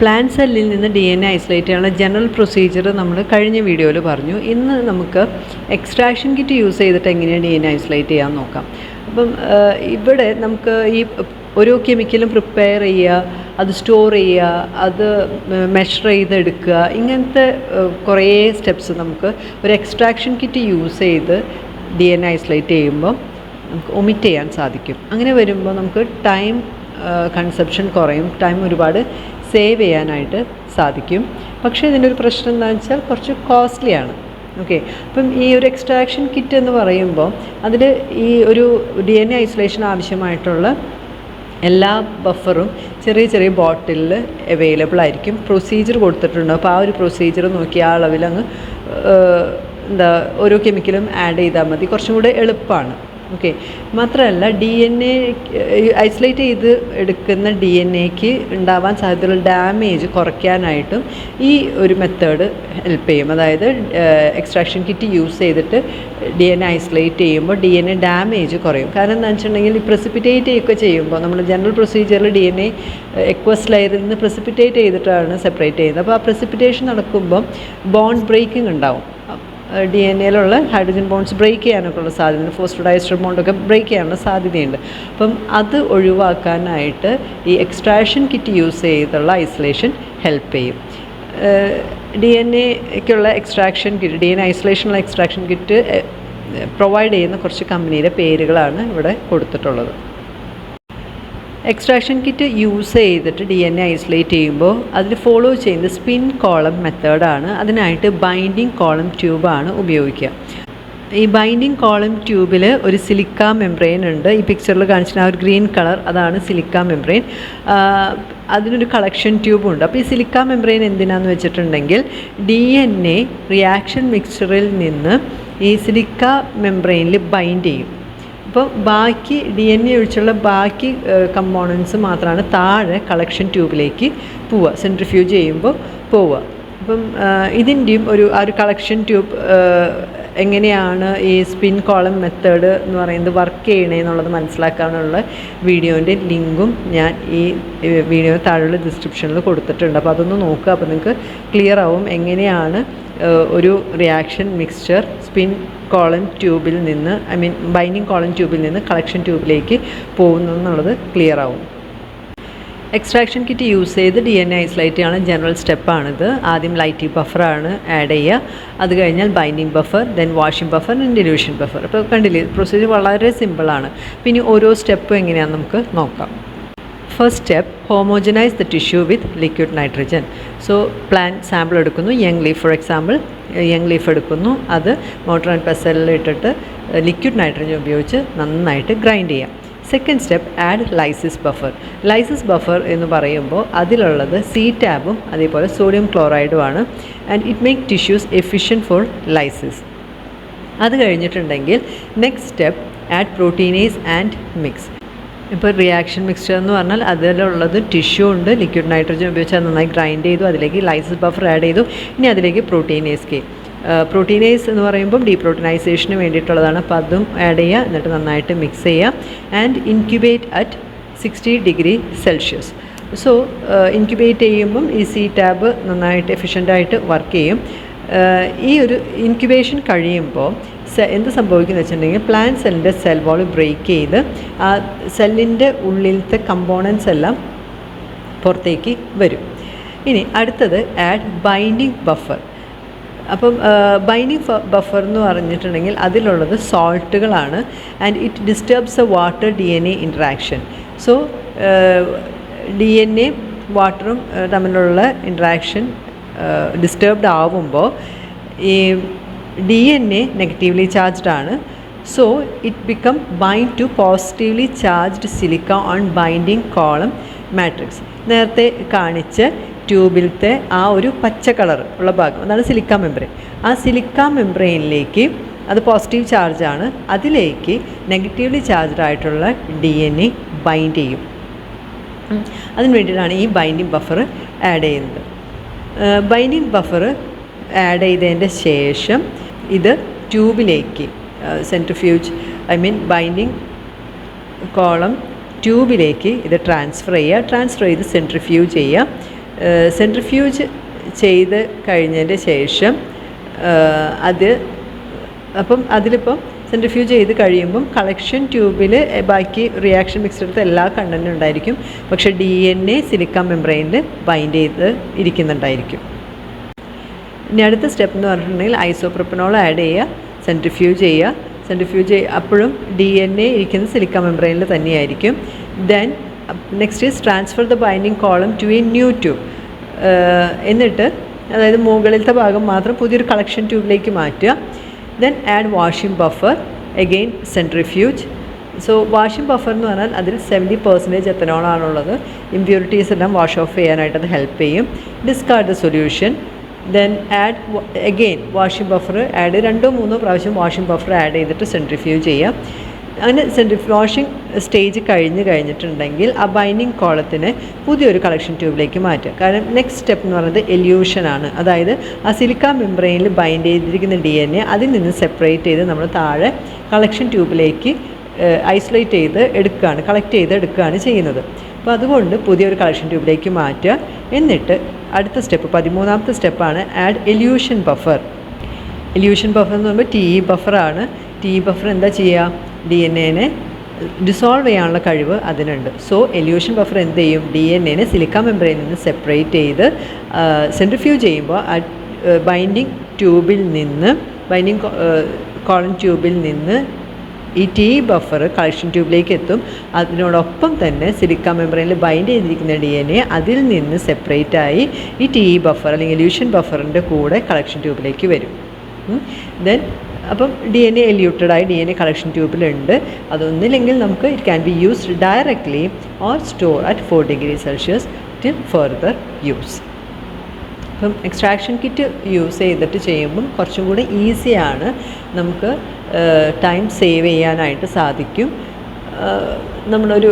Plant സെല്ലിൽ നിന്ന് DNA isolate ചെയ്യാനുള്ള ജനറൽ പ്രൊസീജിയർ നമ്മൾ കഴിഞ്ഞ വീഡിയോയിൽ പറഞ്ഞു. ഇന്ന് നമുക്ക് എക്സ്ട്രാക്ഷൻ കിറ്റ് യൂസ് ചെയ്തിട്ട് എങ്ങനെയാണ് DNA ഐസൊലേറ്റ് ചെയ്യാൻ നോക്കാം. അപ്പം ഇവിടെ നമുക്ക് ഈ ഓരോ കെമിക്കലും പ്രിപ്പയർ ചെയ്യുക, അത് സ്റ്റോർ ചെയ്യുക, അത് മെഷർ ചെയ്തെടുക്കുക, ഇങ്ങനത്തെ കുറേ സ്റ്റെപ്സ് നമുക്ക് ഒരു എക്സ്ട്രാക്ഷൻ കിറ്റ് യൂസ് ചെയ്ത് DNA ഐസൊലേറ്റ് ചെയ്യുമ്പോൾ നമുക്ക് ഒമിറ്റ് ചെയ്യാൻ സാധിക്കും. അങ്ങനെ വരുമ്പോൾ നമുക്ക് ടൈം കൺസപ്ഷൻ കുറയും, ടൈം ഒരുപാട് സേവ് ചെയ്യാനായിട്ട് സാധിക്കും. പക്ഷേ ഇതിൻ്റെ ഒരു പ്രശ്നം എന്താണെന്ന് വെച്ചാൽ കുറച്ച് കോസ്റ്റ്ലിയാണ്. ഓക്കെ, അപ്പം ഈ ഒരു എക്സ്ട്രാക്ഷൻ കിറ്റ് എന്ന് പറയുമ്പോൾ അതിൽ ഈ ഒരു DNA ഐസൊലേഷൻ ആവശ്യമായിട്ടുള്ള എല്ലാ ബഫറും ചെറിയ ചെറിയ ബോട്ടിലിൽ അവൈലബിൾ ആയിരിക്കും. പ്രൊസീജിയർ കൊടുത്തിട്ടുണ്ട്. അപ്പോൾ ആ ഒരു പ്രൊസീജിയർ നോക്കി ആ അളവിൽ അങ്ങ് ഓരോ കെമിക്കലും ആഡ് ചെയ്താൽ മതി, കുറച്ചും കൂടെ എളുപ്പമാണ്. ഓക്കെ, മാത്രമല്ല DNA ഐസൊലേറ്റ് ചെയ്ത് എടുക്കുന്ന DNAക്ക് ഉണ്ടാവാൻ സാധ്യതയുള്ള ഡാമേജ് കുറയ്ക്കാനായിട്ടും ഈ ഒരു മെത്തേഡ് ഹെൽപ്പ് ചെയ്യും. അതായത് എക്സ്ട്രാക്ഷൻ കിറ്റ് യൂസ് ചെയ്തിട്ട് DNA ഐസൊലേറ്റ് ചെയ്യുമ്പോൾ DNA ഡാമേജ് കുറയും. കാരണം എന്താണെന്ന് വെച്ചിട്ടുണ്ടെങ്കിൽ ഈ പ്രസിപ്പിറ്റേറ്റ് ചെയ്യുകയൊക്കെ ചെയ്യുമ്പോൾ നമ്മൾ ജനറൽ പ്രൊസീജിയറിൽ DNA എക്വസ് ലെയറിൽ നിന്ന് പ്രസിപ്പിറ്റേറ്റ് ചെയ്തിട്ടാണ് സെപ്പറേറ്റ് ചെയ്യുന്നത്. അപ്പോൾ ആ പ്രസിപ്പിറ്റേഷൻ നടക്കുമ്പോൾ ബോണ്ട് ബ്രേക്കിംഗ് ഉണ്ടാവും. DNAയിലുള്ള ഹൈഡ്രജൻ ബോണ്ട്സ് ബ്രേക്ക് ചെയ്യാനൊക്കെ ഉള്ള സാധ്യതയുണ്ട്. ഫോസ്ഫോഡൈസ്റ്റർ ബോണ്ടൊക്കെ ബ്രേക്ക് ചെയ്യാനുള്ള സാധ്യതയുണ്ട്. അപ്പം അത് ഒഴിവാക്കാനായിട്ട് ഈ എക്സ്ട്രാക്ഷൻ കിറ്റ് യൂസ് ചെയ്തുള്ള ഐസൊലേഷൻ ഹെൽപ്പ് ചെയ്യും. DNAക്കുള്ള എക്സ്ട്രാക്ഷൻ കിറ്റ്, DNA ഐസൊലേഷനുള്ള എക്സ്ട്രാക്ഷൻ കിറ്റ് പ്രൊവൈഡ് ചെയ്യുന്ന കുറച്ച് കമ്പനിയുടെ പേരുകളാണ് ഇവിടെ കൊടുത്തിട്ടുള്ളത്. എക്സ്ട്രാക്ഷൻ കിറ്റ് യൂസ് ചെയ്തിട്ട് DNA ഐസൊലേറ്റ് ചെയ്യുമ്പോൾ അതിൽ ഫോളോ ചെയ്യുന്നത് സ്പിൻ കോളം മെത്തേഡാണ്. അതിനായിട്ട് ബൈൻഡിങ് കോളം ട്യൂബാണ് ഉപയോഗിക്കുക. ഈ ബൈൻഡിങ് കോളം ട്യൂബിൽ ഒരു സിലിക്ക മെംബ്രെയിൻ ഉണ്ട്. ഈ പിക്ചറിൽ കാണിച്ചിട്ട് ആ ഒരു ഗ്രീൻ കളർ, അതാണ് സിലിക്ക മെംബ്രെയിൻ. അതിനൊരു കളക്ഷൻ ട്യൂബുണ്ട്. അപ്പോൾ ഈ സിലിക്ക മെംബ്രെയിൻ എന്തിനാന്ന് വെച്ചിട്ടുണ്ടെങ്കിൽ DNA റിയാക്ഷൻ മിക്സ്ചറിൽ നിന്ന് ഈ സിലിക്ക മെംബ്രെയിനിൽ ബൈൻഡ് ചെയ്യും. അപ്പോൾ ബാക്കി DNA ഒഴിച്ചുള്ള ബാക്കി കമ്പോണൻസ് മാത്രമാണ് താഴെ കളക്ഷൻ ട്യൂബിലേക്ക് പോവുക, സെൻട്രിഫ്യൂജ് ചെയ്യുമ്പോൾ പോവുക. അപ്പം ഇതിൻ്റെയും ആ ഒരു കളക്ഷൻ ട്യൂബ് എങ്ങനെയാണ് ഈ സ്പിൻ കോളം മെത്തേഡ് എന്ന് പറയുന്നത് വർക്ക് ചെയ്യണേന്നുള്ളത് മനസ്സിലാക്കാനുള്ള വീഡിയോൻ്റെ ലിങ്കും ഞാൻ ഈ വീഡിയോ താഴെയുള്ള ഡിസ്ക്രിപ്ഷനിൽ കൊടുത്തിട്ടുണ്ട്. അപ്പോൾ അതൊന്ന് നോക്കുക. അപ്പോൾ നിങ്ങൾക്ക് ക്ലിയർ ആവും എങ്ങനെയാണ് ഒരു റിയാക്ഷൻ മിക്സ്ചർ സ്പിൻ കോളം ട്യൂബിൽ നിന്ന്, ബൈൻഡിങ് കോളം ട്യൂബിൽ നിന്ന് കളക്ഷൻ ട്യൂബിലേക്ക് പോകുന്നു എന്നുള്ളത് ക്ലിയർ ആവും. എക്സ്ട്രാക്ഷൻ കിറ്റ് യൂസ് ചെയ്ത് DNA ഐസൊലേറ്റ് ചെയ്യുന്ന ജനറൽ സ്റ്റെപ്പാണിത്. ആദ്യം ലൈറ്റിംഗ് ബഫറാണ് ആഡ് ചെയ്യുക. അത് കഴിഞ്ഞാൽ binding buffer, then washing buffer, then dilution buffer. അപ്പോൾ കണ്ടില്ലേ, പ്രൊസീജിയർ വളരെ സിമ്പിളാണ്. പിന്നെ ഓരോ സ്റ്റെപ്പും എങ്ങനെയാണെന്ന് നമുക്ക് നോക്കാം. First step, homogenise the tissue with liquid nitrogen. So plant sample എടുക്കുന്നു, young leaf for example young leaf എടുക്കുന്നു. അത് മോട്ടർ ആൻഡ് പെസലിൽ ഇട്ടിട്ട് ലിക്വിഡ് നൈട്രജൻ ഉപയോഗിച്ച് നന്നായിട്ട് ഗ്രൈൻഡ് ചെയ്യാം. Second step, add lysis buffer. Lysis buffer എന്ന് പറയുമ്പോൾ അതിലുള്ളത് CTAB-ഉം അതേപോലെ സോഡിയം ക്ലോറൈഡുമാണ്. And it make tissues efficient for lysis. അത് കഴിഞ്ഞിട്ടുണ്ടെങ്കിൽ next step, add proteinase and mix. ഇപ്പോൾ റിയാക്ഷൻ മിക്സ്ചർ എന്ന് പറഞ്ഞാൽ അതിലുള്ളത് ടിഷ്യൂ ഉണ്ട്, ലിക്വിഡ് നൈട്രജൻ ഉപയോഗിച്ച് അത് നന്നായി ഗ്രൈൻഡ് ചെയ്തു, അതിലേക്ക് ലൈസിസ് ബഫർ ആഡ് ചെയ്തു. ഇനി അതിലേക്ക് പ്രോട്ടീനേസ് പ്രോട്ടീനേസ് എന്ന് പറയുമ്പം ഡീപ്രോട്ടീനൈസേഷന് വേണ്ടിയിട്ടുള്ളതാണ്. അപ്പോൾ അതും ആഡ് ചെയ്യുക, എന്നിട്ട് നന്നായിട്ട് മിക്സ് ചെയ്യുക. And incubate at 60 degree Celsius. So incubate ചെയ്യുമ്പം ഈ CTAB നന്നായിട്ട് എഫിഷ്യൻ്റായിട്ട് വർക്ക് ചെയ്യും. ഈ ഒരു ഇൻക്യുബേഷൻ കഴിയുമ്പോൾ എന്ത് സംഭവിക്കുന്നത് വെച്ചിട്ടുണ്ടെങ്കിൽ പ്ലാന്റ് സെല്ലിൻ്റെ സെൽ വാൾ ബ്രേക്ക് ചെയ്ത് ആ സെല്ലിൻ്റെ ഉള്ളിലത്തെ കമ്പോണൻസ് എല്ലാം പുറത്തേക്ക് വരും. ഇനി അടുത്തത്, ആഡ് ബൈൻഡിങ് ബഫർ. അപ്പം ബൈൻഡിങ് ബഫർ എന്ന് പറഞ്ഞിട്ടുണ്ടെങ്കിൽ അതിലുള്ളത് സോൾട്ടുകളാണ്. And it disturbs a water DNA interaction. So DNA വാട്ടറും തമ്മിലുള്ള ഇൻട്രാക്ഷൻ ഡിസ്റ്റർബ്ഡ് ആവുമ്പോൾ ഈ DNA നെഗറ്റീവ്ലി ചാർജ്ഡ് ആണ്. So it become bind to positively charged silica on binding column matrix. നേരത്തെ കാണിച്ച് ട്യൂബിലത്തെ ആ ഒരു പച്ച കളർ ഉള്ള ഭാഗം, അതാണ് സിലിക്ക മെംബ്രെയിൻ. ആ സിലിക്ക മെംബ്രെയിനിലേക്ക്, അത് പോസിറ്റീവ് ചാർജാണ്, അതിലേക്ക് നെഗറ്റീവ്ലി ചാർജ്ഡ് ആയിട്ടുള്ള DNA ബൈൻഡ് ചെയ്യും. അതിന് വേണ്ടിയിട്ടാണ് ഈ ബൈൻഡിങ് ബഫർ ആഡ് ചെയ്യുന്നത്. ബൈൻഡിങ് ബഫർ ആഡ് ചെയ്തതിൻ്റെ ശേഷം ഇത് ട്യൂബിലേക്ക് സെൻട്രിഫ്യൂജ് ബൈൻഡിങ് കോളം ട്യൂബിലേക്ക് ഇത് ട്രാൻസ്ഫർ ചെയ്യുക. ട്രാൻസ്ഫർ ചെയ്ത് സെൻട്രിഫ്യൂജ് ചെയ്യുക. സെൻട്രിഫ്യൂജ് ചെയ്ത് കഴിഞ്ഞതിൻ്റെ ശേഷം അതിലിപ്പം സെൻട്രിഫ്യൂജ് ചെയ്ത് കഴിയുമ്പം കളക്ഷൻ ട്യൂബിൽ ബാക്കി റിയാക്ഷൻ മിക്സ്ഡെടുത്ത് എല്ലാ കണ്ടൻറ്റും ഉണ്ടായിരിക്കും, പക്ഷേ DNA സിലിക്ക മെംബ്രെയിനിൽ ബൈൻഡ് ചെയ്ത് ഇരിക്കുന്നുണ്ടായിരിക്കും. ഇനി അടുത്ത സ്റ്റെപ്പ് എന്ന് പറഞ്ഞിട്ടുണ്ടെങ്കിൽ ഐസോപ്രോപ്പനോൾ ആഡ് ചെയ്യുക, സെൻട്രിഫ്യൂജ് അപ്പോഴും DNA ഇരിക്കുന്ന സിലിക്ക മെംബ്രെയിനിൽ തന്നെയായിരിക്കും. Then next is transfer the binding column to a new tube. എന്നിട്ട് അതായത് മുകളിലത്തെ ഭാഗം മാത്രം പുതിയൊരു കളക്ഷൻ ട്യൂബിലേക്ക് മാറ്റുക. Then add washing buffer, again centrifuge. So washing buffer എന്ന് പറഞ്ഞാൽ അതിൽ 70% എത്തനോളാണുള്ളത്. ഇമ്പ്യൂരിറ്റീസ് എല്ലാം വാഷ് ഓഫ് ചെയ്യാനായിട്ട് അത് ഹെൽപ്പ് ചെയ്യും. Discard the solution. Then add again washing buffer add 2-3 പ്രാവശ്യം വാഷിംഗ് ബഫർ ആഡ് ചെയ്തിട്ട് സെൻട്രിഫ്യൂജ് ചെയ്യുക. അങ്ങനെ വാഷിംഗ് സ്റ്റേജ് കഴിഞ്ഞിട്ടുണ്ടെങ്കിൽ ആ ബൈൻഡിങ് കോളത്തിനെ പുതിയൊരു കളക്ഷൻ ട്യൂബിലേക്ക് മാറ്റുക. കാരണം നെക്സ്റ്റ് സ്റ്റെപ്പ് എന്ന് പറയുന്നത് എല്യൂഷനാണ്. അതായത് ആ സിലിക്ക മെംബ്രെയിനിൽ ബൈൻഡ് ചെയ്തിരിക്കുന്ന DNA അതിൽ നിന്ന് സെപ്പറേറ്റ് ചെയ്ത് നമ്മൾ താഴെ കളക്ഷൻ ട്യൂബിലേക്ക് കളക്ട് ചെയ്ത് എടുക്കുകയാണ് ചെയ്യുന്നത്. അപ്പോൾ അതുകൊണ്ട് പുതിയൊരു കളക്ഷൻ ട്യൂബിലേക്ക് മാറ്റുക. എന്നിട്ട് അടുത്ത സ്റ്റെപ്പ് 13ാമത്തെ സ്റ്റെപ്പാണ് add elution buffer. Elution buffer എന്ന് പറയുമ്പോൾ TE ബഫറാണ്. TE ബഫർ എന്താ ചെയ്യുക? DNA ഡിസോൾവ് ചെയ്യാനുള്ള കഴിവ് അതിനുണ്ട്. സോ എല്യൂഷൻ ബഫർ എന്ത് ചെയ്യും? DNA സിലിക്ക മെംബ്രെയിനിൽ നിന്ന് സെപ്പറേറ്റ് ചെയ്ത് സെൻട്രിഫ്യൂജ് ചെയ്യുമ്പോൾ ബൈൻഡിങ് കോളം ട്യൂബിൽ നിന്ന് ഈ TE ബഫർ കളക്ഷൻ ട്യൂബിലേക്ക് എത്തും. അതിനോടൊപ്പം തന്നെ സിലിക്ക മെംബ്രെയിനിൽ ബൈൻഡ് ചെയ്തിരിക്കുന്ന DNA അതിൽ നിന്ന് സെപ്പറേറ്റായി ഈ TE ബഫർ അല്ലെങ്കിൽ എല്യൂഷൻ ബഫറിൻ്റെ കൂടെ കളക്ഷൻ ട്യൂബിലേക്ക് വരും. ദെൻ അപ്പം DNA എല്യൂട്ടഡായി DNA കളക്ഷൻ ട്യൂബിലുണ്ട്. അതൊന്നില്ലെങ്കിൽ നമുക്ക് it can be used directly or store at 4 degree Celsius till further use. അപ്പം എക്സ്ട്രാക്ഷൻ കിറ്റ് യൂസ് ചെയ്തിട്ട് ചെയ്യുമ്പം കുറച്ചും കൂടി ഈസിയാണ്, നമുക്ക് ടൈം സേവ് ചെയ്യാനായിട്ട് സാധിക്കും. നമ്മളൊരു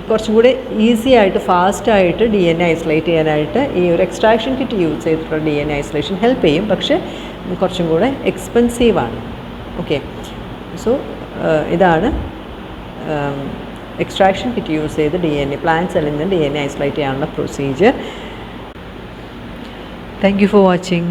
കുറച്ചും കൂടി ഈസി ആയിട്ട് ഫാസ്റ്റായിട്ട് DNA ഐസൊലേറ്റ് ചെയ്യാനായിട്ട് ഈ ഒരു എക്സ്ട്രാക്ഷൻ കിറ്റ് യൂസ് ചെയ്തിട്ടുള്ള DNA ഐസൊലേഷൻ ഹെൽപ്പ് ചെയ്യും. പക്ഷേ കുറച്ചും കൂടെ എക്സ്പെൻസീവാണ്. ഓക്കെ, സോ ഇതാണ് എക്സ്ട്രാക്ഷൻ കിറ്റ് യൂസ് ചെയ്ത് പ്ലാന്റ് സെല്ലിൽ നിന്ന് DNA ഐസൊലേറ്റ് ചെയ്യാനുള്ള procedure. Thank you for watching.